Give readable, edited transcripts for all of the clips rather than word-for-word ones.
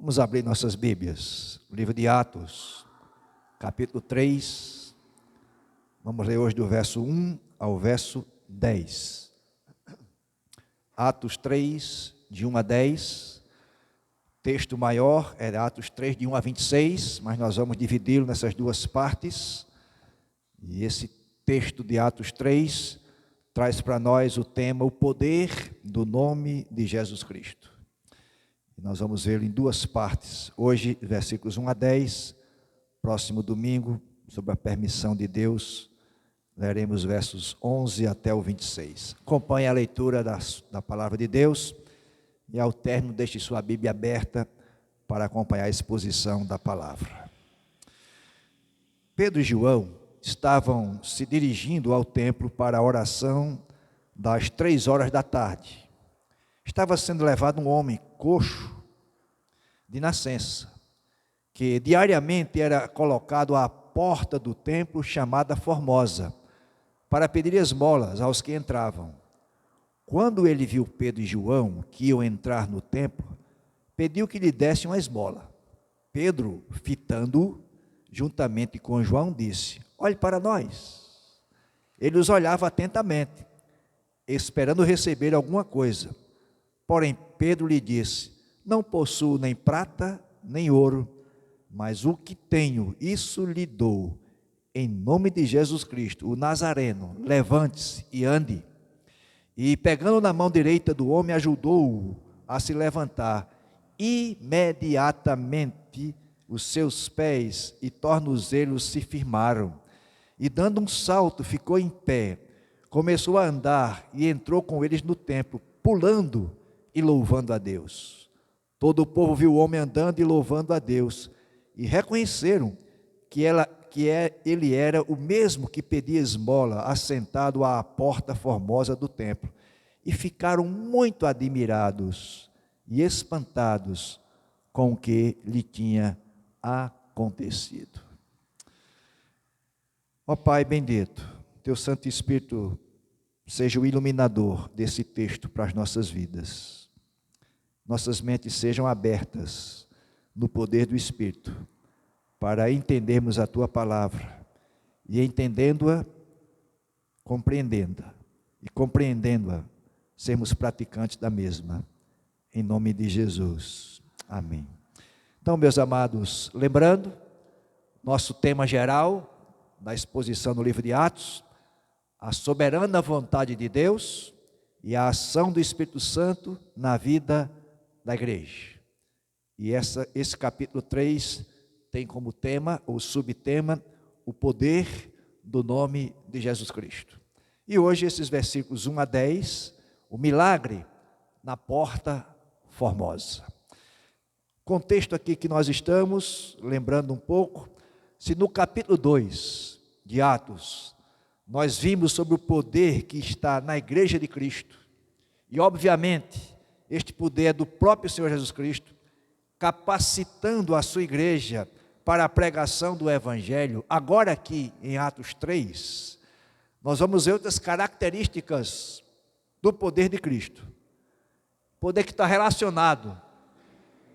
Vamos abrir nossas Bíblias, o livro de Atos, capítulo 3, vamos ler hoje do verso 1 ao verso 10. Atos 3, de 1 a 10, texto maior é Atos 3, de 1 a 26, mas nós vamos dividi-lo nessas duas partes, e esse texto de Atos 3 traz para nós o tema, o poder do nome de Jesus Cristo. Nós vamos vê-lo em duas partes, hoje versículos 1 a 10, próximo domingo, sob a permissão de Deus, leremos versos 11 até o 26. Acompanhe a leitura da palavra de Deus e ao término deixe sua Bíblia aberta para acompanhar a exposição da palavra. Pedro e João estavam se dirigindo ao templo para a oração das 3 horas da tarde. Estava sendo levado um homem coxo de nascença, que diariamente era colocado à porta do templo chamada Formosa, para pedir esmolas aos que entravam. Quando ele viu Pedro e João, que iam entrar no templo, pediu que lhe dessem uma esmola. Pedro, fitando-o, juntamente com João, disse: olhe para nós. Ele os olhava atentamente, esperando receber alguma coisa. Porém, Pedro lhe disse: não possuo nem prata, nem ouro, mas o que tenho, isso lhe dou. Em nome de Jesus Cristo, o Nazareno, levante-se e ande. E pegando na mão direita do homem, ajudou-o a se levantar. Imediatamente os seus pés e tornozelos se firmaram. E dando um salto, ficou em pé. Começou a andar e entrou com eles no templo, pulando e louvando a Deus. Todo o povo viu o homem andando e louvando a Deus, e reconheceram que ele era o mesmo que pedia esmola, assentado à porta formosa do templo, e ficaram muito admirados e espantados com o que lhe tinha acontecido. Ó Pai bendito, teu Santo Espírito seja o iluminador desse texto para as nossas vidas. Nossas mentes sejam abertas no poder do Espírito, para entendermos a Tua palavra, e entendendo-a, compreendendo-a, e compreendendo-a, sermos praticantes da mesma, em nome de Jesus, amém. Então, meus amados, lembrando, nosso tema geral da exposição do livro de Atos, a soberana vontade de Deus e a ação do Espírito Santo na vida da igreja. E esse capítulo 3 tem como tema, ou subtema, o poder do nome de Jesus Cristo. E hoje esses versículos 1 a 10, o milagre na porta formosa. Contexto aqui que nós estamos, lembrando um pouco, se no capítulo 2 de Atos, nós vimos sobre o poder que está na igreja de Cristo, e obviamente, este poder é do próprio Senhor Jesus Cristo, capacitando a sua igreja para a pregação do Evangelho. Agora aqui em Atos 3, nós vamos ver outras características do poder de Cristo. Poder que está relacionado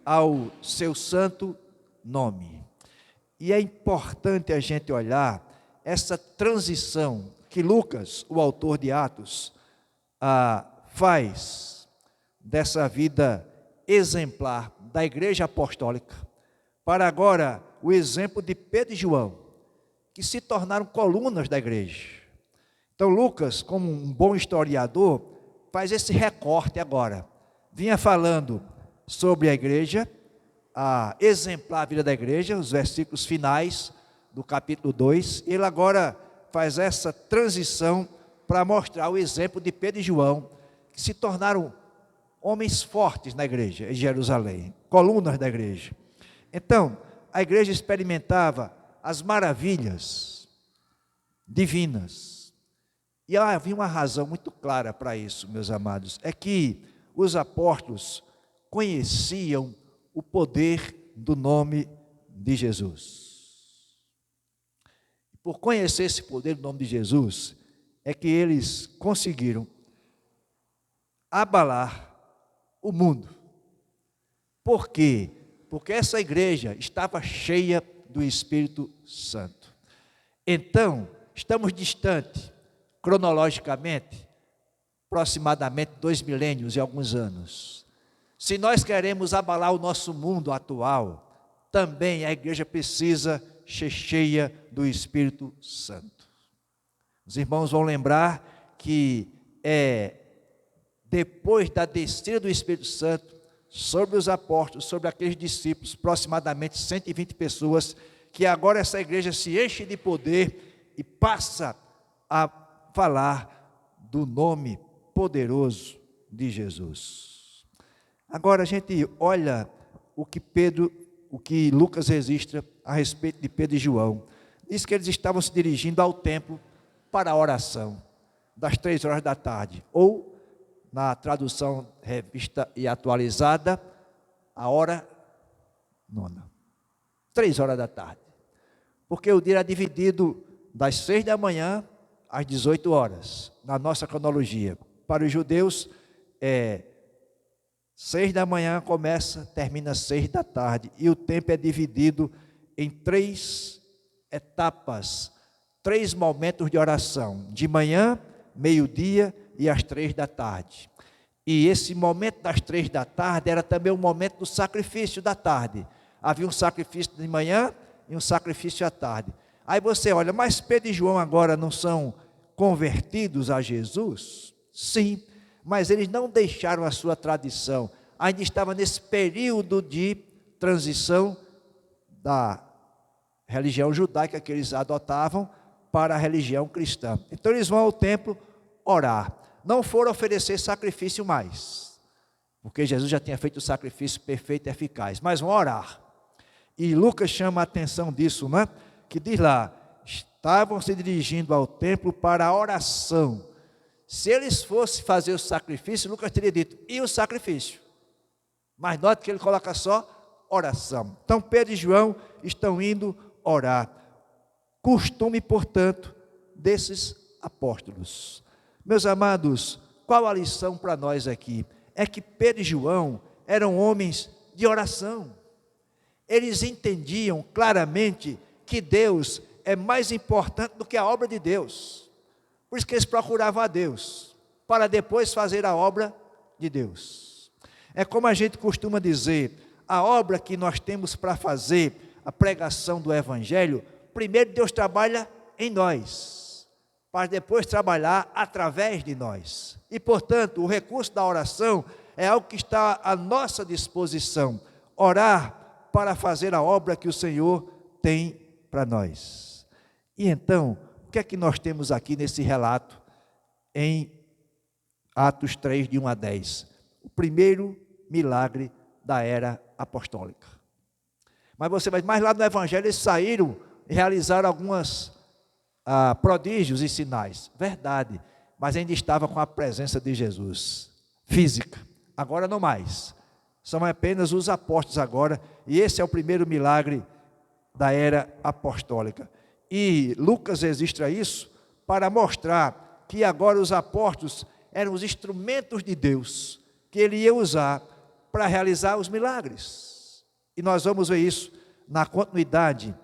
ao seu santo nome. E é importante a gente olhar essa transição que Lucas, o autor de Atos, faz dessa vida exemplar da igreja apostólica, para agora o exemplo de Pedro e João, que se tornaram colunas da igreja. Então Lucas, como um bom historiador, faz esse recorte agora, vinha falando sobre a igreja, a exemplar vida da igreja, os versículos finais do capítulo 2, ele agora faz essa transição para mostrar o exemplo de Pedro e João, que se tornaram homens fortes na igreja em Jerusalém, colunas da igreja. Então, a igreja experimentava as maravilhas divinas. E havia uma razão muito clara para isso, meus amados, é que os apóstolos conheciam o poder do nome de Jesus. Por conhecer esse poder do nome de Jesus, é que eles conseguiram abalar o mundo. Por quê? porque essa igreja estava cheia do Espírito Santo. Então, estamos distantes, cronologicamente, aproximadamente 2 milênios e alguns anos. Se nós queremos abalar o nosso mundo atual, também a igreja precisa ser cheia do Espírito Santo. Os irmãos vão lembrar que depois da descida do Espírito Santo sobre os apóstolos, sobre aqueles discípulos, aproximadamente 120 pessoas, que agora essa igreja se enche de poder e passa a falar do nome poderoso de Jesus. Agora a gente olha o que Lucas registra a respeito de Pedro e João. Diz que eles estavam se dirigindo ao templo para a oração, das 3 horas da tarde, ou, na tradução revista e atualizada, a hora 9, 3 horas da tarde. Porque o dia era dividido das 6 da manhã às 18 horas, na nossa cronologia. Para os judeus, 6 da manhã começa, termina 6 da tarde. E o tempo é dividido em 3 etapas, 3 momentos de oração. De manhã, meio-dia e às 3 da tarde. E esse momento das 3 da tarde era também o momento do sacrifício da tarde. Havia um sacrifício de manhã e um sacrifício à tarde. Aí você olha, mas Pedro e João agora não são convertidos a Jesus? Sim, mas eles não deixaram a sua tradição. Ainda estava nesse período de transição da religião judaica que eles adotavam para a religião cristã. Então eles vão ao templo orar. Não foram oferecer sacrifício mais, porque Jesus já tinha feito o sacrifício perfeito e eficaz, mas vão orar. E Lucas chama a atenção disso, né? Que diz lá, estavam se dirigindo ao templo para a oração. Se eles fossem fazer o sacrifício, Lucas teria dito, e o sacrifício? Mas note que ele coloca só oração. Então Pedro e João estão indo orar. Costume, portanto, desses apóstolos. Meus amados, qual a lição para nós aqui? É que Pedro e João eram homens de oração. Eles entendiam claramente que Deus é mais importante do que a obra de Deus. Por isso que eles procuravam a Deus, para depois fazer a obra de Deus. É como a gente costuma dizer, a obra que nós temos para fazer, a pregação do Evangelho, primeiro Deus trabalha em nós, para depois trabalhar através de nós. E, portanto, o recurso da oração é algo que está à nossa disposição. Orar para fazer a obra que o Senhor tem para nós. E então, o que é que nós temos aqui nesse relato em Atos 3, de 1 a 10? O primeiro milagre da era apostólica. Mas lá no Evangelho eles saíram e realizaram alguns prodígios e sinais. Verdade, mas ainda estava com a presença de Jesus, física. Agora não mais. São apenas os apóstolos agora, e esse é o primeiro milagre da era apostólica. E Lucas registra isso para mostrar que agora os apóstolos eram os instrumentos de Deus que ele ia usar para realizar os milagres. E nós vamos ver isso na continuidade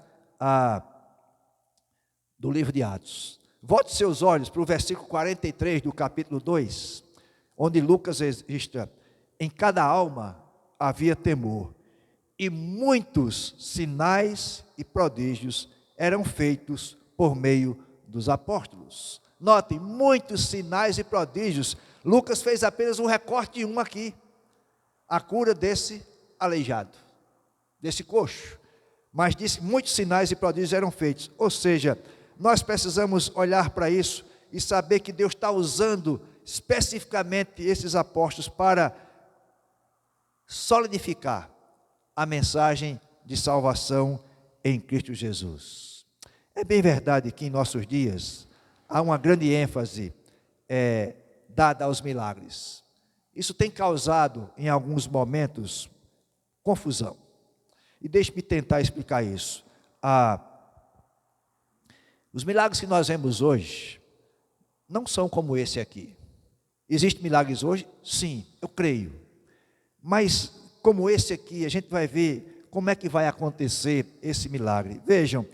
do livro de Atos. Volte seus olhos para o versículo 43 do capítulo 2, onde Lucas registra: em cada alma havia temor, e muitos sinais e prodígios eram feitos por meio dos apóstolos. Notem, muitos sinais e prodígios. Lucas fez apenas um recorte de um aqui, a cura desse aleijado, desse coxo, mas disse que muitos sinais e prodígios eram feitos. Ou seja, nós precisamos olhar para isso e saber que Deus está usando especificamente esses apóstolos para solidificar a mensagem de salvação em Cristo Jesus. É bem verdade que em nossos dias há uma grande ênfase dada aos milagres. Isso tem causado em alguns momentos confusão. E deixe-me tentar explicar isso. Os milagres que nós vemos hoje não são como esse aqui. Existem milagres hoje? Sim, eu creio. Mas como esse aqui, a gente vai ver como é que vai acontecer esse milagre. Vejam,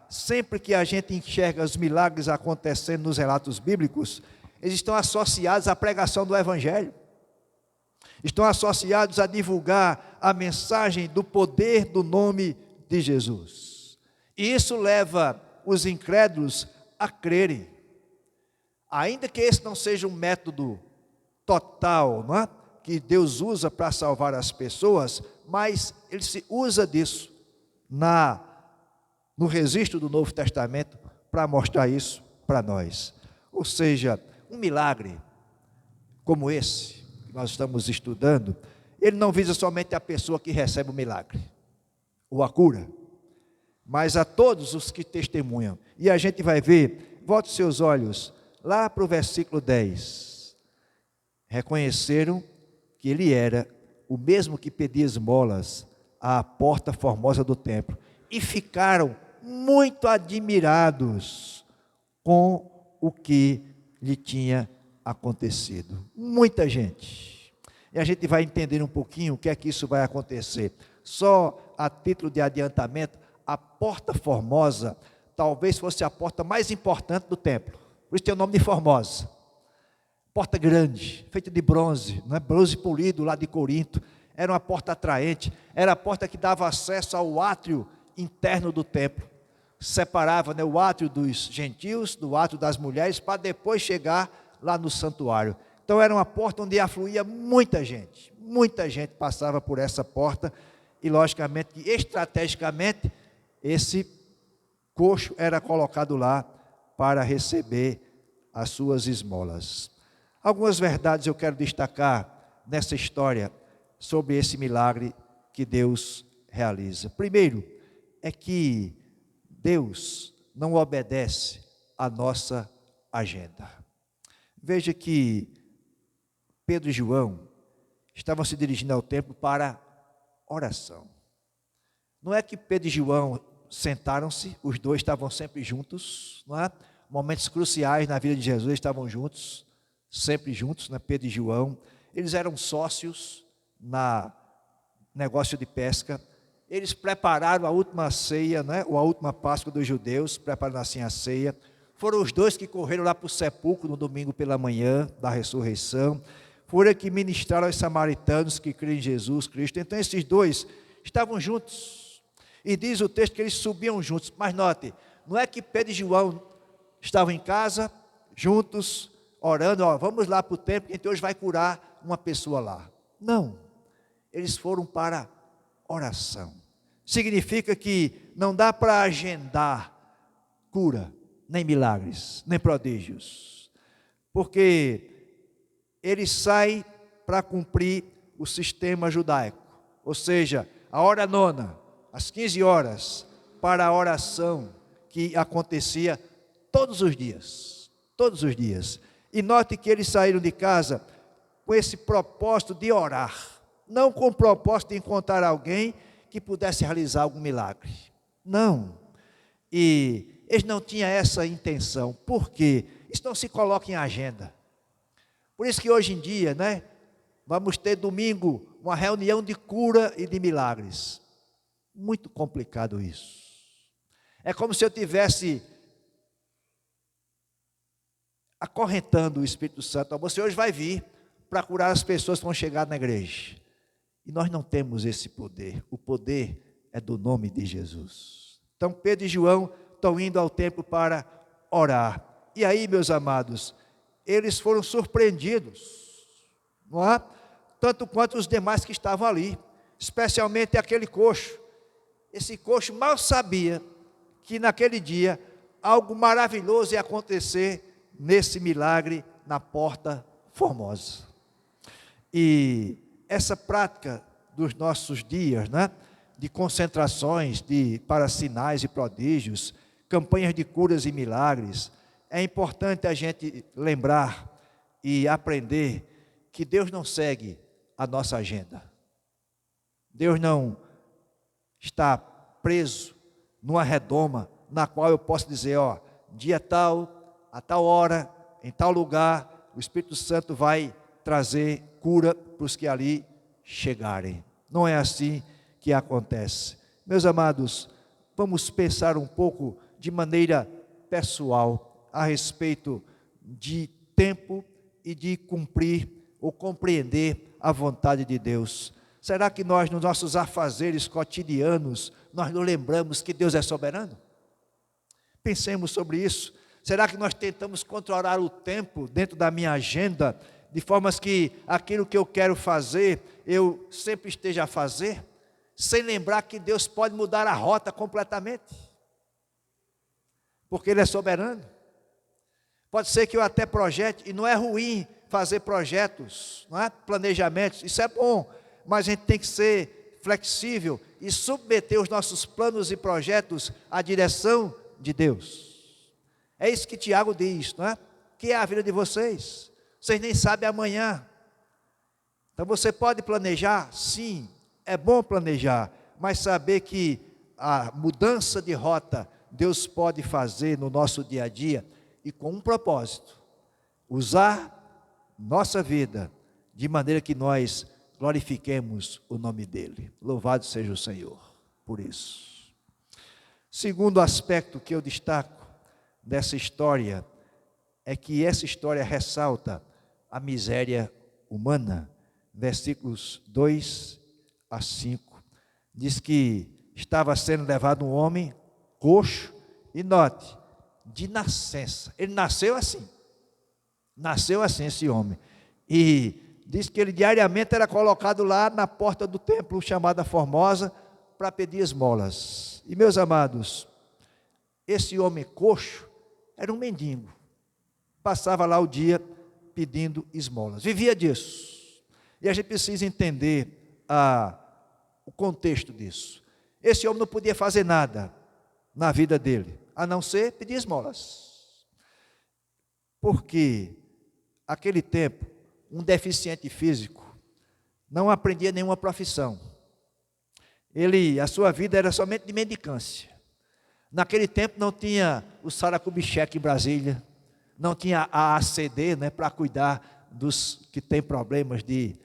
sempre que a gente enxerga os milagres acontecendo nos relatos bíblicos, eles estão associados à pregação do Evangelho, estão associados a divulgar a mensagem do poder do nome de Jesus. E isso leva os incrédulos a crerem. Ainda que esse não seja um método total, não é? Que Deus usa para salvar as pessoas, mas ele se usa disso no registro do Novo Testamento para mostrar isso para nós. Ou seja, um milagre como esse que nós estamos estudando, ele não visa somente a pessoa que recebe o milagre ou a cura, mas a todos os que testemunham. E a gente vai ver, volte seus olhos lá para o versículo 10. Reconheceram que ele era o mesmo que pedia esmolas à porta formosa do templo, e ficaram muito admirados com o que lhe tinha acontecido. Muita gente. E a gente vai entender um pouquinho o que é que isso vai acontecer. Só a título de adiantamento, a porta formosa talvez fosse a porta mais importante do templo. Por isso tem o nome de Formosa. Porta grande, feita de bronze, não é? Bronze polido lá de Corinto. Era uma porta atraente, era a porta que dava acesso ao átrio interno do templo. Separava, né, o átrio dos gentios do átrio das mulheres, para depois chegar lá no santuário. Então era uma porta onde afluía muita gente passava por essa porta, e logicamente, estrategicamente, esse coxo era colocado lá para receber as suas esmolas. Algumas verdades eu quero destacar nessa história sobre esse milagre que Deus realiza. Primeiro, é que Deus não obedece à nossa agenda. Veja que Pedro e João estavam se dirigindo ao templo para oração. Não é que Pedro e João sentaram-se, os dois estavam sempre juntos, não é? Momentos cruciais na vida de Jesus, eles estavam juntos, sempre juntos, né? Pedro e João. Eles eram sócios na negócio de pesca. Eles prepararam a última ceia, né? Ou a última Páscoa dos judeus, prepararam assim a ceia. Foram os dois que correram lá para o sepulcro no domingo pela manhã da ressurreição. Foram que ministraram aos samaritanos que creem em Jesus Cristo. Então esses dois estavam juntos. E diz o texto que eles subiam juntos. Mas note, não é que Pedro e João estavam em casa, juntos, orando, vamos lá para o templo, que a gente hoje vai curar uma pessoa lá. Não, eles foram para oração. Significa que não dá para agendar cura, nem milagres, nem prodígios, porque eles saem para cumprir o sistema judaico, ou seja, a hora nona, às 15 horas, para a oração que acontecia todos os dias. E note que eles saíram de casa com esse propósito de orar, não com o propósito de encontrar alguém que pudesse realizar algum milagre. Não. E eles não tinham essa intenção. Por quê? Isso não se coloca em agenda. Por isso que hoje em dia, né, vamos ter domingo uma reunião de cura e de milagres. Muito complicado isso. É como se eu tivesse acorrentando o Espírito Santo. Você hoje vai vir para curar as pessoas que vão chegar na igreja. E nós não temos esse poder. O poder é do nome de Jesus. Então Pedro e João estão indo ao templo para orar. E aí, meus amados, eles foram surpreendidos, não é? Tanto quanto os demais que estavam ali, especialmente aquele coxo. Esse coxo mal sabia que naquele dia algo maravilhoso ia acontecer nesse milagre na porta formosa. E essa prática dos nossos dias, né, de concentrações para sinais e prodígios, campanhas de curas e milagres, é importante a gente lembrar e aprender que Deus não segue a nossa agenda. Deus não está preso numa redoma na qual eu posso dizer, dia tal, a tal hora, em tal lugar, o Espírito Santo vai trazer cura para os que ali chegarem. Não é assim que acontece. Meus amados, vamos pensar um pouco de maneira pessoal a respeito de tempo e de cumprir ou compreender a vontade de Deus. Será que nós, nos nossos afazeres cotidianos, nós não lembramos que Deus é soberano? Pensemos sobre isso. Será que nós tentamos controlar o tempo dentro da minha agenda, de formas que aquilo que eu quero fazer, eu sempre esteja a fazer, sem lembrar que Deus pode mudar a rota completamente? Porque Ele é soberano. Pode ser que eu até projete, e não é ruim fazer projetos, não é? Planejamentos, isso é bom, mas a gente tem que ser flexível e submeter os nossos planos e projetos à direção de Deus. É isso que Tiago diz, não é? Que é a vida de vocês. Vocês nem sabem amanhã. Então você pode planejar? Sim, é bom planejar, mas saber que a mudança de rota Deus pode fazer no nosso dia a dia e com um propósito: usar nossa vida de maneira que nós glorifiquemos o nome dEle. Louvado seja o Senhor por isso. Segundo aspecto que eu destaco dessa história é que essa história ressalta a miséria humana. Versículos 2 a 5, diz que estava sendo levado um homem coxo, e note, de nascença. Ele nasceu assim esse homem, e diz que ele diariamente era colocado lá na porta do templo, chamada Formosa, para pedir esmolas. E meus amados, esse homem coxo era um mendigo, passava lá o dia pedindo esmolas, vivia disso. E a gente precisa entender o contexto disso. Esse homem não podia fazer nada na vida dele, a não ser pedir esmolas. Porque, naquele tempo, um deficiente físico não aprendia nenhuma profissão. A sua vida era somente de mendicância. Naquele tempo não tinha o Saracubicheque em Brasília, não tinha a ACD, né, para cuidar dos que têm problemas de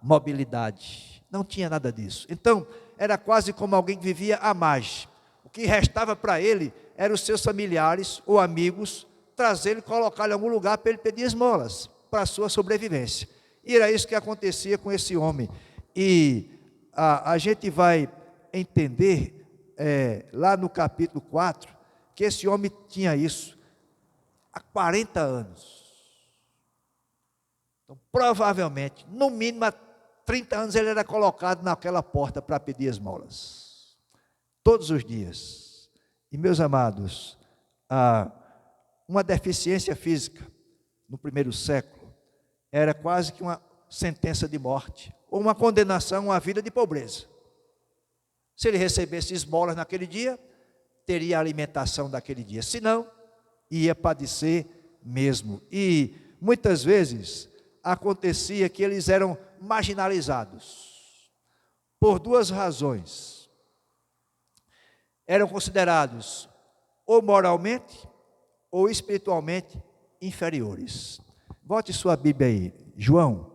mobilidade. Não tinha nada disso. Então, era quase como alguém que vivia à margem. O que restava para ele eram os seus familiares ou amigos trazê-lo e colocá-lo em algum lugar para ele pedir esmolas, para a sua sobrevivência. E era isso que acontecia com esse homem. E a gente vai entender, lá no capítulo 4, que esse homem tinha isso há 40 anos. Então, provavelmente, no mínimo há 30 anos ele era colocado naquela porta para pedir esmolas. Todos os dias. E meus amados, uma deficiência física no primeiro século era quase que uma sentença de morte, ou uma condenação à vida de pobreza. Se ele recebesse esmolas naquele dia, teria a alimentação daquele dia, senão ia padecer mesmo. E muitas vezes acontecia que eles eram marginalizados por duas razões. Eram considerados ou moralmente ou espiritualmente inferiores. Volte sua Bíblia aí, João,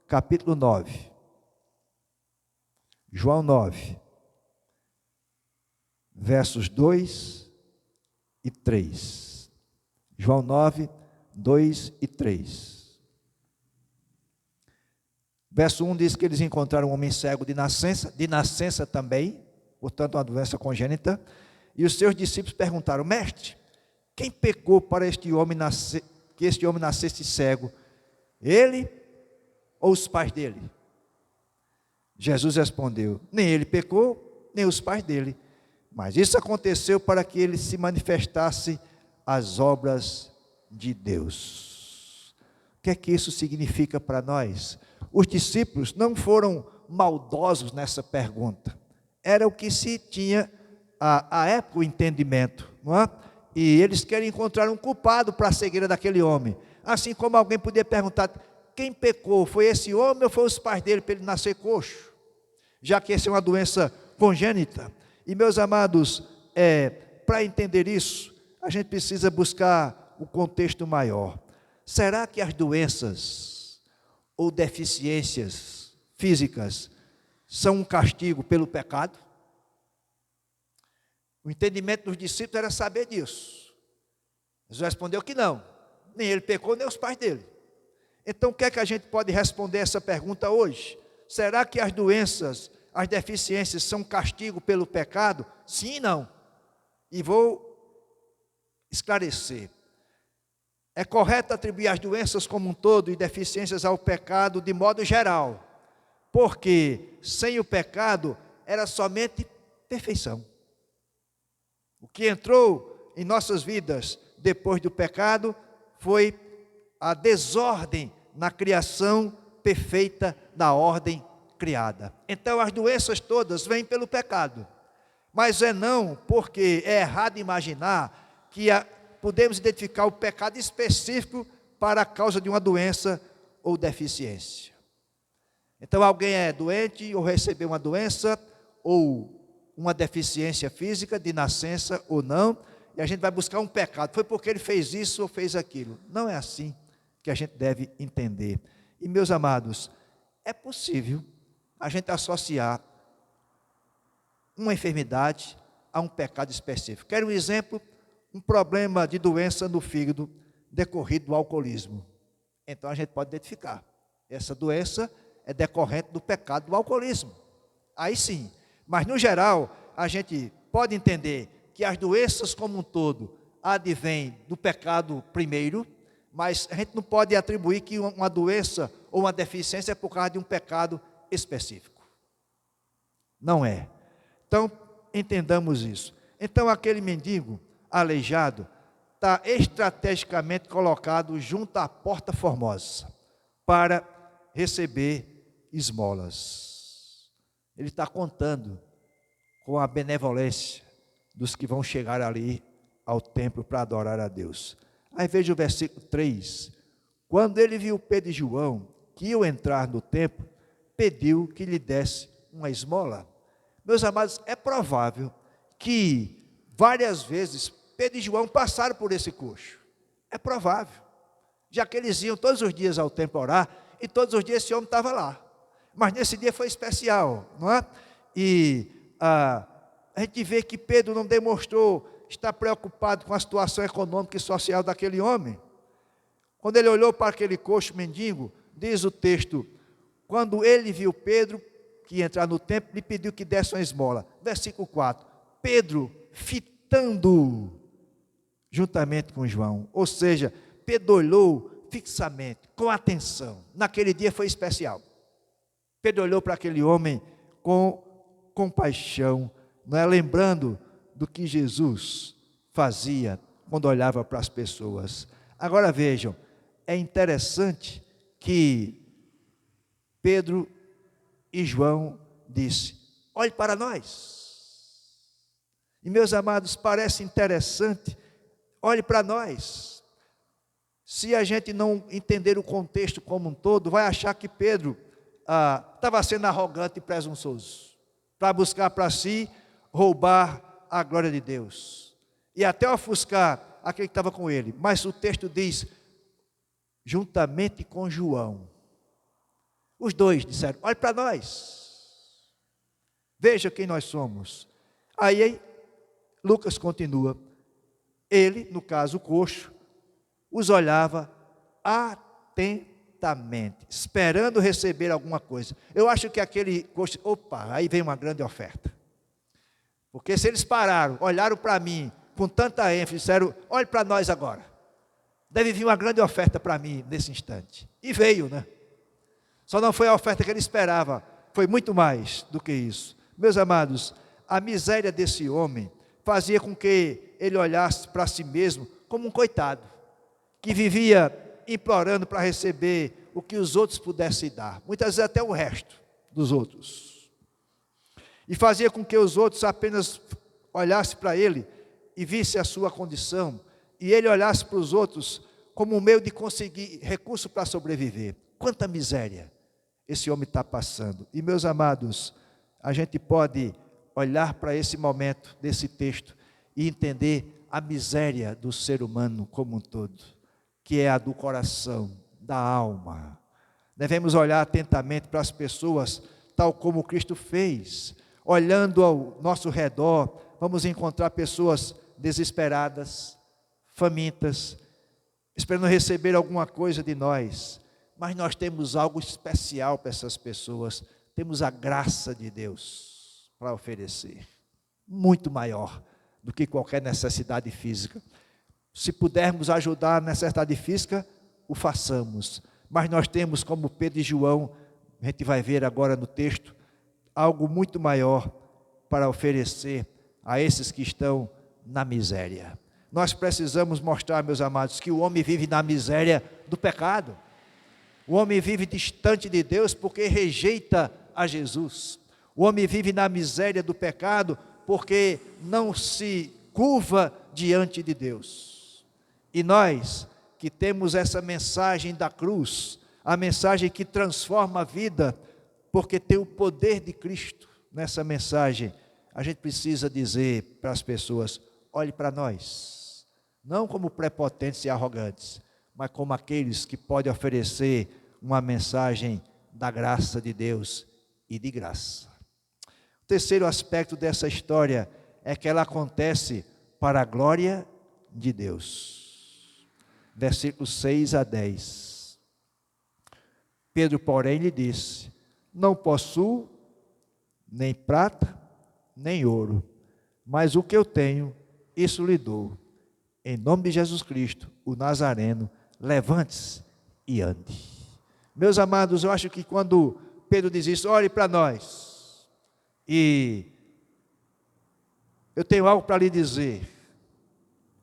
capítulo 9. João 9, versos 2 e 3. João 9, 2 e 3. Verso 1 diz que eles encontraram um homem cego de nascença também, portanto uma doença congênita, e os seus discípulos perguntaram: mestre, quem pecou para que este homem nascesse cego? Ele ou os pais dele? Jesus respondeu: nem ele pecou, nem os pais dele, mas isso aconteceu para que ele se manifestasse as obras de Deus. O que é que isso significa para nós? Os discípulos não foram maldosos nessa pergunta. Era o que se tinha à época o entendimento, não é? E eles querem encontrar um culpado para a cegueira daquele homem. Assim como alguém podia perguntar: quem pecou? Foi esse homem ou foi os pais dele para ele nascer coxo? Já que essa é uma doença congênita. E meus amados, para entender isso, a gente precisa buscar o contexto maior. Será que as doenças ou deficiências físicas são um castigo pelo pecado? O entendimento dos discípulos era saber disso. Jesus respondeu que não. Nem ele pecou, nem os pais dele. Então, o que é que a gente pode responder essa pergunta hoje? Será que as doenças, as deficiências são castigo pelo pecado? Sim e não. E vou esclarecer. É correto atribuir as doenças como um todo e deficiências ao pecado de modo geral, porque sem o pecado era somente perfeição. O que entrou em nossas vidas depois do pecado foi a desordem na criação perfeita da ordem criada. Então as doenças todas vêm pelo pecado, mas não porque é errado imaginar que podemos identificar o pecado específico para a causa de uma doença ou deficiência. Então alguém é doente ou recebeu uma doença ou uma deficiência física de nascença ou não, e a gente vai buscar um pecado, foi porque ele fez isso ou fez aquilo. Não é assim que a gente deve entender. E meus amados, é possível a gente associar uma enfermidade a um pecado específico. Quero um exemplo, um problema de doença no fígado decorrido do alcoolismo. Então a gente pode identificar, essa doença é decorrente do pecado do alcoolismo. Aí sim, mas no geral a gente pode entender que as doenças como um todo advêm do pecado primeiro, mas a gente não pode atribuir que uma doença ou uma deficiência é por causa de um pecado específico. Não é. Então, entendamos isso. Então, aquele mendigo aleijado está estrategicamente colocado junto à porta formosa para receber esmolas. Ele está contando com a benevolência dos que vão chegar ali ao templo para adorar a Deus. Aí veja o versículo 3. Quando ele viu Pedro e João que iam entrar no templo, pediu que lhe desse uma esmola. Meus amados, é provável que várias vezes Pedro e João passaram por esse coxo. É provável. Já que eles iam todos os dias ao templo orar, e todos os dias esse homem estava lá. Mas nesse dia foi especial, não é? E a gente vê que Pedro não demonstrou estar preocupado com a situação econômica e social daquele homem. Quando ele olhou para aquele coxo mendigo, diz o texto, quando ele viu Pedro, que ia entrar no templo, lhe pediu que desse uma esmola. Versículo 4, Pedro fitando juntamente com João, ou seja, Pedro olhou fixamente, com atenção. Naquele dia foi especial. Pedro olhou para aquele homem com compaixão, não é? Lembrando do que Jesus fazia quando olhava para as pessoas. Agora vejam, é interessante que Pedro e João disse, olhe para nós. E meus amados, parece interessante, olhe para nós. Se a gente não entender o contexto como um todo, vai achar que Pedro estava sendo arrogante e presunçoso, para buscar para si, roubar a glória de Deus, e até ofuscar aquele que estava com ele. Mas o texto diz, juntamente com João, os dois disseram, olhe para nós, veja quem nós somos. Aí Lucas continua, ele, no caso o coxo, os olhava atentamente, esperando receber alguma coisa. Eu acho que aquele coxo, opa, aí vem uma grande oferta. Porque se eles pararam, olharam para mim com tanta ênfase, disseram, olhe para nós agora. Deve vir uma grande oferta para mim nesse instante. E veio, né? Só não foi a oferta que ele esperava, foi muito mais do que isso. Meus amados, a miséria desse homem fazia com que ele olhasse para si mesmo como um coitado, que vivia implorando para receber o que os outros pudessem dar, muitas vezes até o resto dos outros, e fazia com que os outros apenas olhassem para ele e vissem a sua condição, e ele olhasse para os outros como um meio de conseguir recurso para sobreviver. Quanta miséria esse homem está passando. E meus amados, a gente pode olhar para esse momento desse texto e entender a miséria do ser humano como um todo, que é a do coração, da alma. Devemos olhar atentamente para as pessoas tal como Cristo fez. Olhando ao nosso redor, vamos encontrar pessoas desesperadas, famintas, esperando receber alguma coisa de nós. Mas nós temos algo especial para essas pessoas. Temos a graça de Deus para oferecer, muito maior do que qualquer necessidade física. Se pudermos ajudar na necessidade física, o façamos. Mas nós temos, como Pedro e João, a gente vai ver agora no texto, algo muito maior para oferecer a esses que estão na miséria. Nós precisamos mostrar, meus amados, que o homem vive na miséria do pecado. O homem vive distante de Deus porque rejeita a Jesus. O homem vive na miséria do pecado porque não se curva diante de Deus. E nós que temos essa mensagem da cruz, a mensagem que transforma a vida, porque tem o poder de Cristo nessa mensagem, a gente precisa dizer para as pessoas: olhe para nós, não como prepotentes e arrogantes, mas como aqueles que podem oferecer uma mensagem da graça de Deus e de graça. O terceiro aspecto dessa história é que ela acontece para a glória de Deus. Versículos 6 a 10. Pedro, porém, lhe disse: não possuo nem prata, nem ouro, mas o que eu tenho, isso lhe dou. Em nome de Jesus Cristo, o Nazareno, levante-se e ande. Meus amados, eu acho que quando Pedro diz isso, olhe para nós, e eu tenho algo para lhe dizer,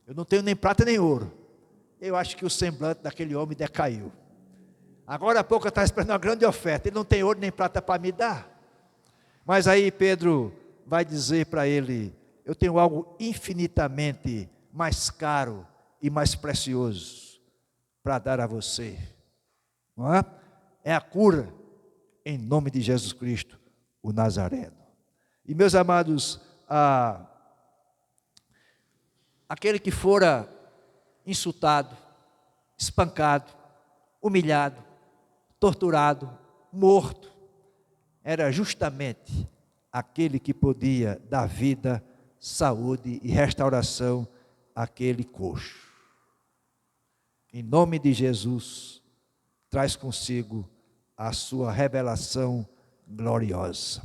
eu não tenho nem prata nem ouro. Eu acho que o semblante daquele homem decaiu. Agora há pouco eu estava esperando uma grande oferta, ele não tem ouro nem prata para me dar. Mas aí Pedro vai dizer para ele: eu tenho algo infinitamente mais caro e mais precioso para dar a você. Não é? É a cura, em nome de Jesus Cristo, o Nazareno. E meus amados, aquele que fora insultado, espancado, humilhado, torturado, morto, era justamente aquele que podia dar vida, saúde e restauração àquele coxo. Em nome de Jesus, traz consigo a sua revelação gloriosa.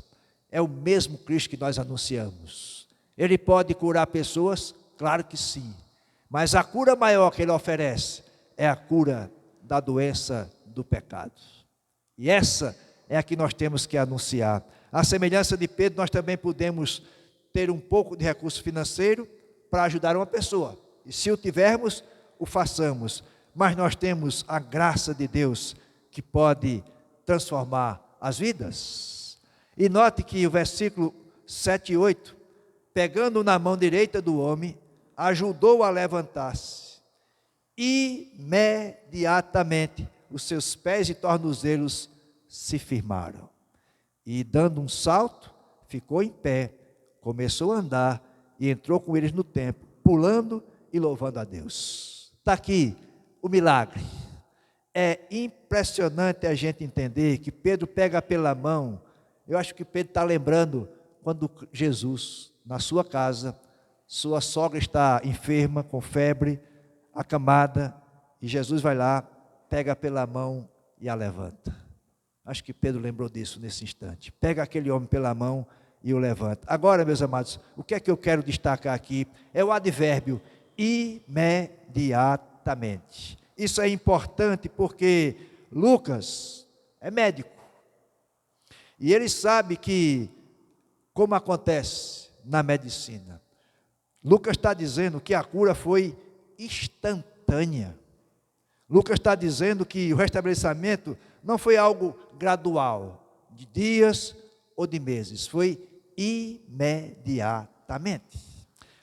É o mesmo Cristo que nós anunciamos. Ele pode curar pessoas? Claro que sim. Mas a cura maior que ele oferece é a cura da doença do pecado. E essa é a que nós temos que anunciar. À semelhança de Pedro, nós também podemos ter um pouco de recurso financeiro para ajudar uma pessoa. E se o tivermos, o façamos. Mas nós temos a graça de Deus que pode transformar as vidas. E note que o versículo 7 e 8, pegando na mão direita do homem, ajudou a levantar-se. Imediatamente os seus pés e tornozelos se firmaram. E dando um salto, ficou em pé, começou a andar e entrou com eles no templo, pulando e louvando a Deus. Está aqui o milagre. É impressionante a gente entender que Pedro pega pela mão. Eu acho que Pedro está lembrando quando Jesus, na sua casa, sua sogra está enferma, com febre, acamada, e Jesus vai lá, pega pela mão e a levanta. Acho que Pedro lembrou disso nesse instante. Pega aquele homem pela mão e o levanta. Agora, meus amados, o que é que eu quero destacar aqui? É o advérbio imediatamente. Isso é importante porque Lucas é médico. E ele sabe que, como acontece na medicina, Lucas está dizendo que a cura foi instantânea. Lucas está dizendo que o restabelecimento não foi algo gradual, de dias ou de meses, foi imediatamente.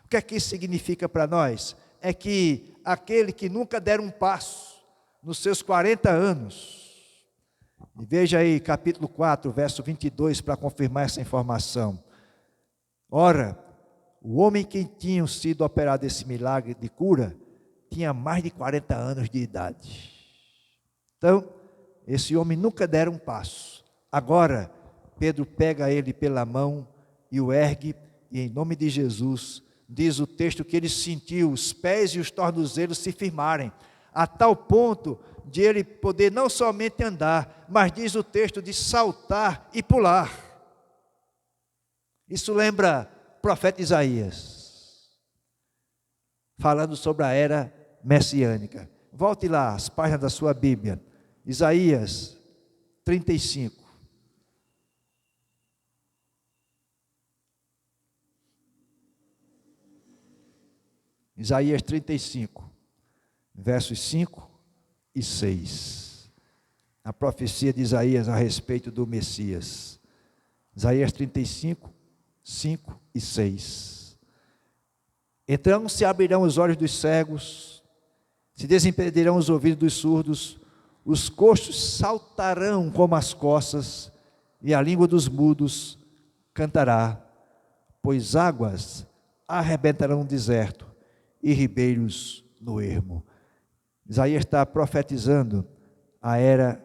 O que é que isso significa para nós? É que aquele que nunca der um passo nos seus 40 anos, e veja aí capítulo 4, verso 22, para confirmar essa informação. Ora, o homem que tinha sido operado esse milagre de cura, tinha mais de 40 anos de idade. Então, esse homem nunca dera um passo. Agora, Pedro pega ele pela mão e o ergue, e em nome de Jesus, diz o texto que ele sentiu os pés e os tornozelos se firmarem, a tal ponto de ele poder não somente andar, mas diz o texto de saltar e pular. Isso lembra o profeta Isaías, falando sobre a era messiânica. Volte lá, as páginas da sua Bíblia, Isaías 35. Isaías 35, versos 5 e 6. A profecia de Isaías a respeito do Messias. Isaías 35, 5 e 6. Então se abrirão os olhos dos cegos, se desimpedirão os ouvidos dos surdos, os coxos saltarão como as corças, e a língua dos mudos cantará, pois águas arrebentarão no deserto, e ribeiros no ermo. Isaías está profetizando a era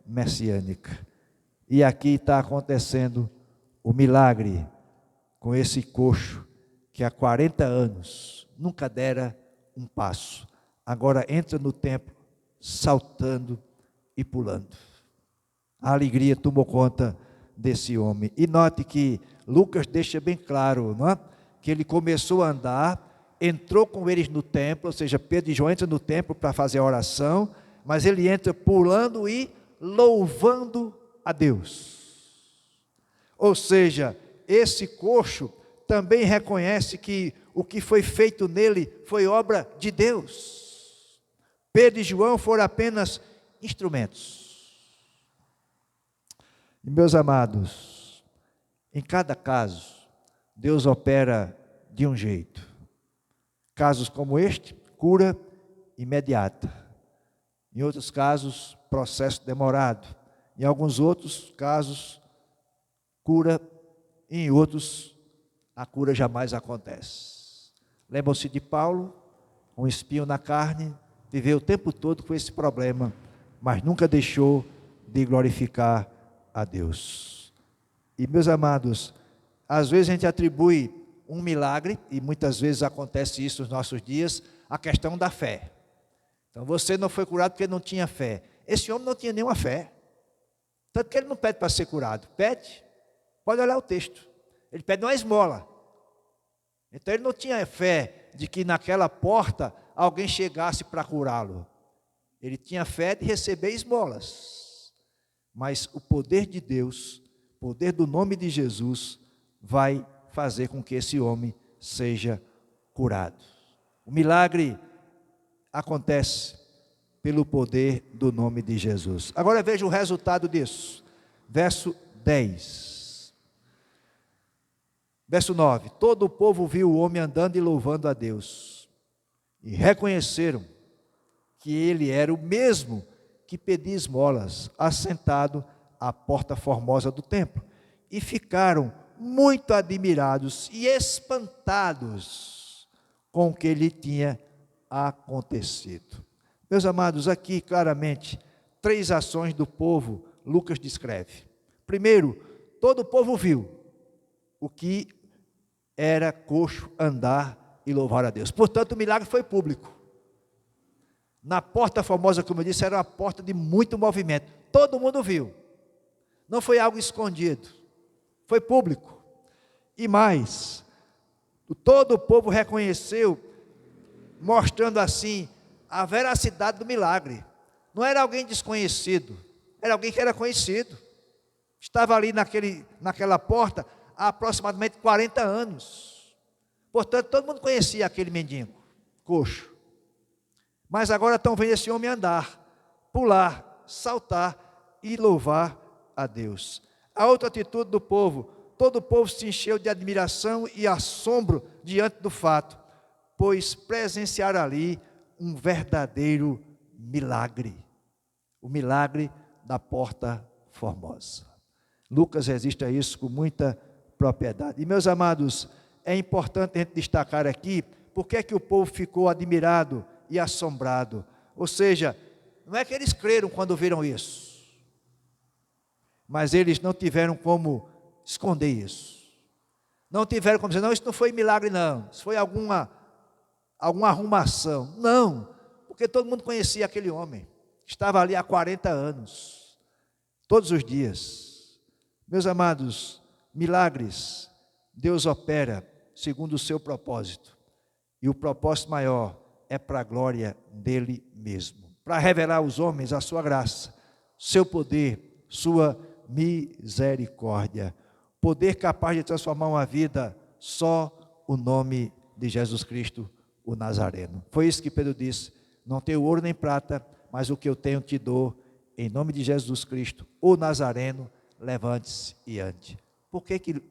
messiânica. E aqui está acontecendo o milagre com esse coxo que há 40 anos nunca dera um passo. Agora entra no templo saltando e pulando. A alegria tomou conta desse homem. E note que Lucas deixa bem claro, não é? Que ele começou a andar, entrou com eles no templo, ou seja, Pedro e João entram no templo para fazer a oração, mas ele entra pulando e louvando a Deus. Ou seja, esse coxo também reconhece que o que foi feito nele foi obra de Deus. Pedro e João foram apenas instrumentos. E meus amados, em cada caso, Deus opera de um jeito. Casos como este, cura imediata. Em outros casos, processo demorado. Em alguns outros casos, cura. E em outros, a cura jamais acontece. Lembram-se de Paulo, um espinho na carne, viveu o tempo todo com esse problema, mas nunca deixou de glorificar a Deus. E meus amados, às vezes a gente atribui um milagre, e muitas vezes acontece isso nos nossos dias, a questão da fé. Então você não foi curado porque não tinha fé. Esse homem não tinha nenhuma fé. Tanto que ele não pede para ser curado. Pede, pode olhar o texto. Ele pede uma esmola. Então ele não tinha fé de que naquela porta alguém chegasse para curá-lo. Ele tinha fé de receber esmolas. Mas o poder de Deus, o poder do nome de Jesus, vai fazer com que esse homem seja curado. O milagre acontece pelo poder do nome de Jesus. Agora veja o resultado disso. Verso 10. Verso 9. Todo o povo viu o homem andando e louvando a Deus, e reconheceram que ele era o mesmo que pedia esmolas, assentado à porta formosa do templo, e ficaram muito admirados e espantados com o que lhe tinha acontecido. Meus amados, aqui claramente, 3 ações do povo Lucas descreve. Primeiro, todo o povo viu o que era coxo andar e louvar a Deus. Portanto, o milagre foi público. Na porta formosa, como eu disse, era uma porta de muito movimento. Todo mundo viu. Não foi algo escondido. Foi público. E mais, todo o povo reconheceu, mostrando assim a veracidade do milagre. Não era alguém desconhecido, era alguém que era conhecido. Estava ali naquela porta há aproximadamente 40 anos. Portanto, todo mundo conhecia aquele mendigo, coxo. Mas agora estão vendo esse homem andar, pular, saltar e louvar a Deus. A outra atitude do povo, todo o povo se encheu de admiração e assombro diante do fato, pois presenciaram ali um verdadeiro milagre. O milagre da porta formosa. Lucas resiste a isso com muita propriedade. E meus amados, é importante a gente destacar aqui, porque é que o povo ficou admirado e assombrado. Ou seja, não é que eles creram quando viram isso. mas eles não tiveram como esconder isso. Não tiveram como dizer, não, isso não foi milagre não, isso foi alguma arrumação. Não, porque todo mundo conhecia aquele homem, estava ali há 40 anos, todos os dias. Meus amados, milagres, Deus opera segundo o seu propósito, e o propósito maior é para a glória dele mesmo, para revelar aos homens a sua graça, seu poder, sua misericórdia, poder capaz de transformar uma vida, só o nome de Jesus Cristo, o Nazareno. Foi isso que Pedro disse, não tenho ouro nem prata, mas o que eu tenho te dou, em nome de Jesus Cristo, o Nazareno, levante-se e ande. Por que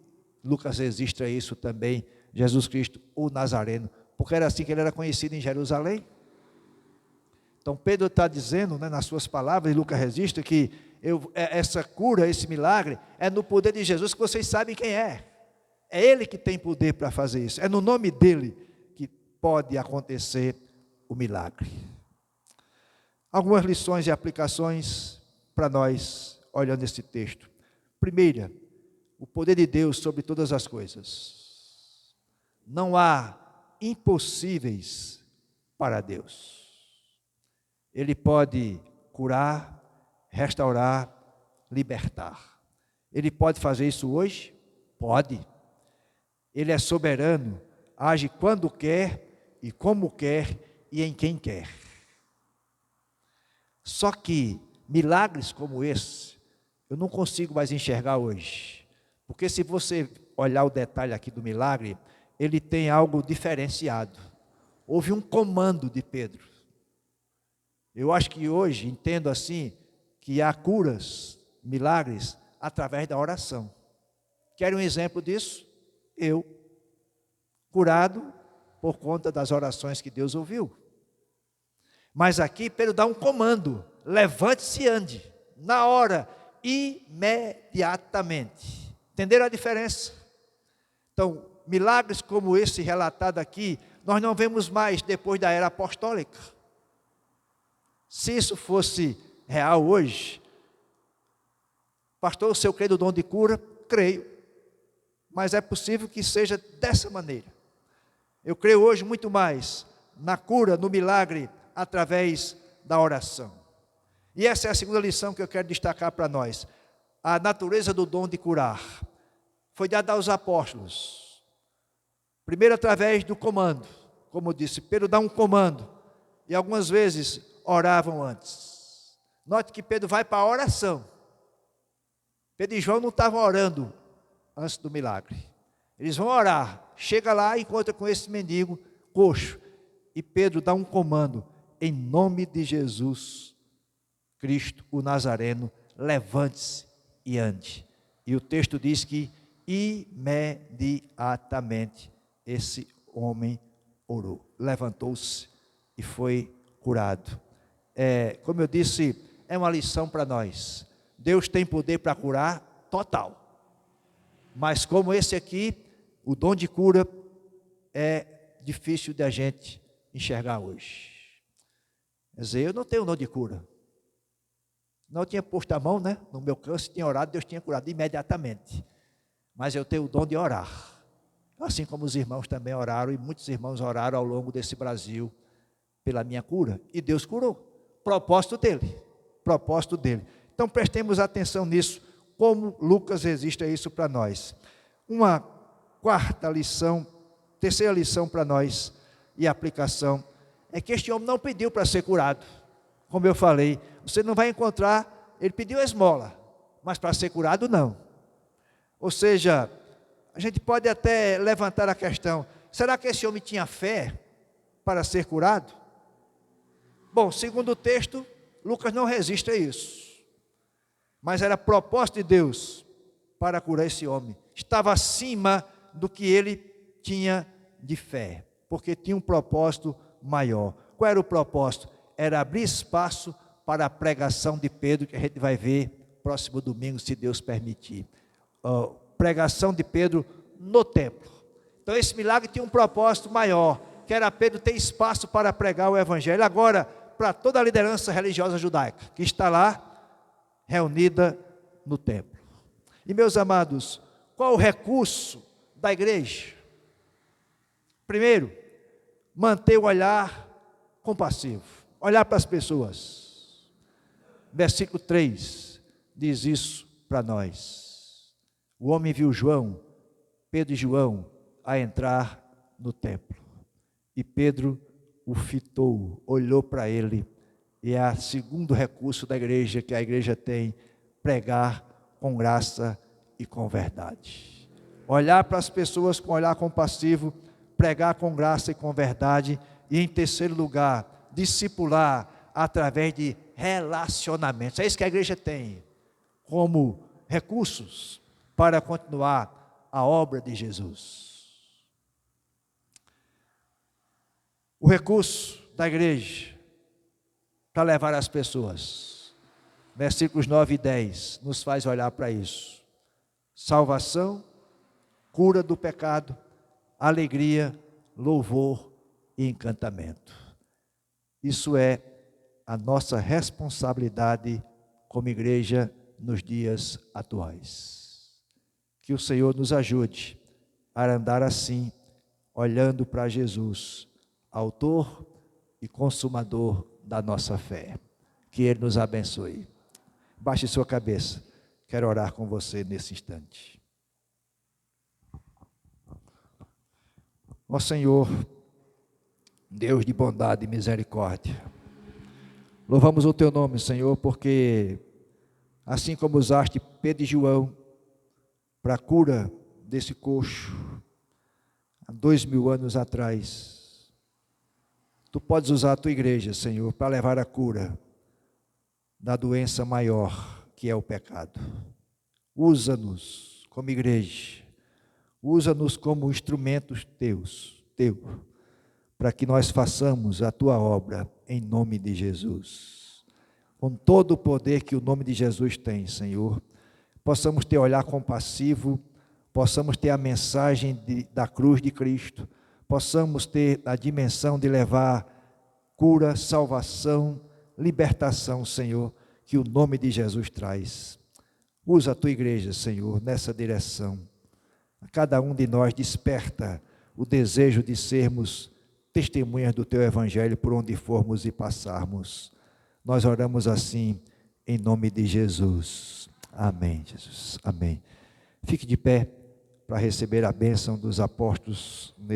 Lucas registra isso também, Jesus Cristo, o Nazareno? Porque era assim que ele era conhecido em Jerusalém. Então Pedro está dizendo, nas suas palavras, e Lucas registra, que essa cura, esse milagre, é no poder de Jesus, que vocês sabem quem é. É Ele que tem poder para fazer isso. É no nome dEle que pode acontecer o milagre. Algumas lições e aplicações para nós, olhando esse texto. Primeira, o poder de Deus sobre todas as coisas. Não há impossíveis para Deus. Ele pode curar, restaurar, libertar. Ele pode fazer isso hoje? Pode. Ele é soberano, age quando quer e como quer e em quem quer. Só que milagres como esse, eu não consigo mais enxergar hoje. Porque se você olhar o detalhe aqui do milagre, ele tem algo diferenciado. Houve um comando de Pedro. Eu acho que hoje, entendo assim, que há curas, milagres, através da oração. Quer um exemplo disso? Eu, curado por conta das orações que Deus ouviu. Mas aqui Pedro dá um comando, levante-se e ande, na hora, imediatamente. Entenderam a diferença? Então, milagres como esse relatado aqui, nós não vemos mais depois da era apostólica. Se isso fosse real hoje, pastor, se eu creio no dom de cura, creio, mas é possível que seja dessa maneira. Eu creio hoje muito mais na cura, no milagre, através da oração. E essa é a segunda lição que eu quero destacar para nós. A natureza do dom de curar foi dada aos apóstolos. Primeiro através do comando, como eu disse, Pedro dá um comando, e algumas vezes oravam antes. Note que Pedro vai para a oração. Pedro e João não estavam orando antes do milagre. Eles vão orar, chega lá e encontra com esse mendigo coxo, e Pedro dá um comando, em nome de Jesus Cristo, o Nazareno, levante-se e ande. E o texto diz que imediatamente esse homem orou, levantou-se e foi curado. Como eu disse, é uma lição para nós. Deus tem poder para curar total. Mas como esse aqui, o dom de cura é difícil de a gente enxergar hoje. Quer dizer, eu não tenho dom de cura. Não tinha posto a mão, no meu câncer, tinha orado, Deus tinha curado imediatamente. Mas eu tenho o dom de orar. Assim como os irmãos também oraram, e muitos irmãos oraram ao longo desse Brasil pela minha cura. E Deus curou. Propósito dele. Então prestemos atenção nisso, como Lucas registra isso para nós. Uma terceira lição para nós, e aplicação, é que este homem não pediu para ser curado. Como eu falei, você não vai encontrar, ele pediu a esmola, mas para ser curado não. Ou seja, a gente pode até levantar a questão, será que esse homem tinha fé para ser curado? Bom, segundo o texto, Lucas não registra isso. Mas era propósito de Deus para curar esse homem. Estava acima do que ele tinha de fé, porque tinha um propósito maior. Qual era o propósito? Era abrir espaço para a pregação de Pedro, que a gente vai ver próximo domingo, se Deus permitir. Pregação de Pedro no templo. Então esse milagre tinha um propósito maior, que era Pedro ter espaço para pregar o evangelho. Agora, para toda a liderança religiosa judaica, que está lá, reunida no templo. E meus amados, qual o recurso da igreja? Primeiro, manter o olhar compassivo, olhar para as pessoas. Versículo 3 diz isso para nós. O homem viu João, Pedro e João, a entrar no templo. E Pedro o fitou, olhou para ele. E é o segundo recurso da igreja, que a igreja tem: pregar com graça e com verdade. Olhar para as pessoas com olhar compassivo, pregar com graça e com verdade. E em terceiro lugar, discipular através de relacionamentos. É isso que a igreja tem como recursos para continuar a obra de Jesus. O recurso da igreja para levar as pessoas, versículos 9 e 10, nos faz olhar para isso. Salvação, cura do pecado, alegria, louvor e encantamento. Isso é a nossa responsabilidade como igreja nos dias atuais. Que o Senhor nos ajude a andar assim, olhando para Jesus, autor e consumador da nossa fé. Que Ele nos abençoe. Baixe sua cabeça. Quero orar com você nesse instante. Ó Senhor, Deus de bondade e misericórdia, louvamos o Teu nome, Senhor, porque assim como usaste Pedro e João para a cura desse coxo, há 2000 anos atrás, Tu podes usar a Tua igreja, Senhor, para levar a cura da doença maior, que é o pecado. Usa-nos como igreja, usa-nos como instrumentos Teus, para que nós façamos a Tua obra em nome de Jesus. Com todo o poder que o nome de Jesus tem, Senhor, possamos ter olhar compassivo, possamos ter a mensagem da cruz de Cristo, possamos ter a dimensão de levar cura, salvação, libertação, Senhor, que o nome de Jesus traz. Usa a Tua igreja, Senhor, nessa direção. A cada um de nós desperta o desejo de sermos testemunhas do Teu Evangelho por onde formos e passarmos. Nós oramos assim, em nome de Jesus. Amém, Jesus. Amém. Fique de pé para receber a bênção dos apóstolos nesse